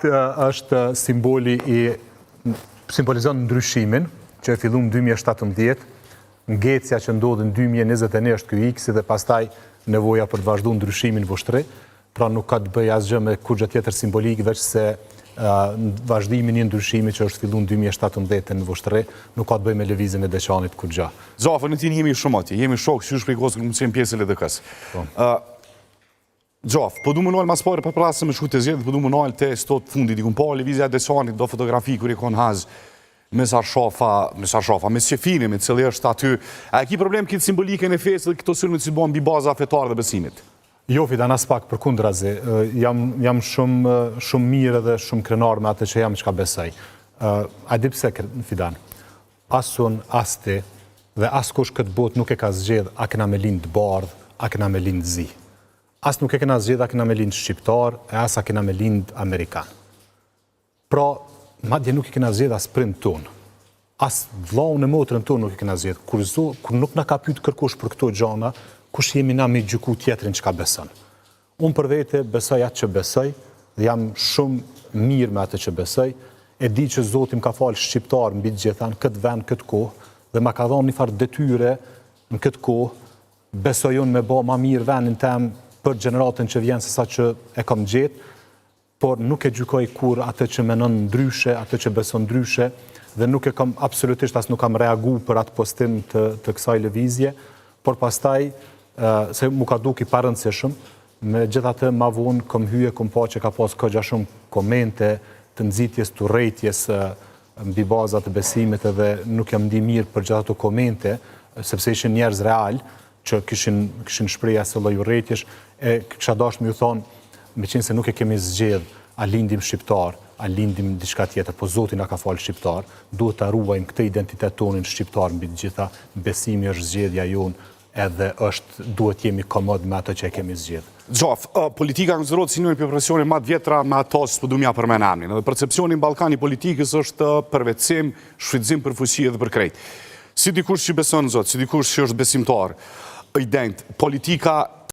është simboli simbolizon ndryshimin, që e fillu në 2017, ngecja që ndodhi në 2021 është ky X dhe pastaj nevoja për të vazhduar ndryshimin vështri, pra nuk ka të bëjë asgjë me kurrë tjetër simbolik veç se vazhdimin i ndryshimit që është filluar në 2017 në vështri, nuk ka të bëjë me lëvizjen e Deçanit kurrë. Zafër, në tin jemi shumë atje, jemi shok, si shprej kohës këmë qenë pjesë e LDK-s. Gjaf, po du më nalë mas pare për prasë me shkute zjedhë, po du më nalë të stot fundit, i kun pa lëvizja e Deçanit, do fotografi kër i kon haz me Sarshafa, me Shefini, me cili është aty. A e ki problem këtë simbolike në fesë dhe këto sërme të si bon bi baza fetarë dhe besimit? Jo, Fidan, as pak për kundrazi. Jam shumë mirë dhe shumë krenar me atë që jam që ka besaj. A di pse, Fidan, asun, as ti dhe as kush këtë bot nuk e ka zgjedh a këna me lind bardh, a këna me lind zi. As nuk e këna zgjedh a këna me lind shqiptar, e as a këna me lind amerikan. Pra, madje nuk e këna zgjedh as prind ton. As vllaun e motrën ton nuk e këna zgjedh. Kur nuk na ka pyet kërkush për këto gjana, kush jemi na me gjyku tjetrin që ka beson. Unë për vete besoj atë që besoj, dhe jam shumë mirë me atë që besoj, e di që Zotim ka falë shqiptar mbi gjithan, këtë vend, këtë kohë, dhe ma ka dhonë një farë detyre në këtë kohë, besoj unë me ba ma mirë vendin tem për gjeneratën që vjen se sa që e kam gjetë, por nuk e gjykoj kur atë që menon ndryshe, atë që beson ndryshe, dhe nuk e kam absolutisht as nuk kam reagu për atë postim të kësaj lëvizje, por pastaj, se mu ka duki parëndësishëm, me gjitha të ma vonë, kom hyje, kom pa që ka pas këgja shumë komente të nxitjes, të rejtjes mbi bazat të besimit edhe nuk jam ndi mirë për gjitha të komente, sepse ishin njerëz real që kishin shpreja se lloj rejtjesh, e kisha dash me ju thonë, me qenë se nuk e kemi zgjedh a lindim shqiptar, a lindim diçka tjetër, po Zoti na ka falë shqiptar, duhet ta ruajmë këtë identitet tonin shqiptar mbi të gjitha, besimi është zgjedhja jonë, edhe duhet jemi komod me ato që e kemi zgjedh. Gjaf, politika në zërot si njën për presionin ma të vjetra me ato së përdumja për menamnin. Edhe percepcionin Balkani politikës është përvecim, shfrytëzim për fuqi dhe për krejt. Si dikush që beson Zot, si dikush që është besimtar, ident, politika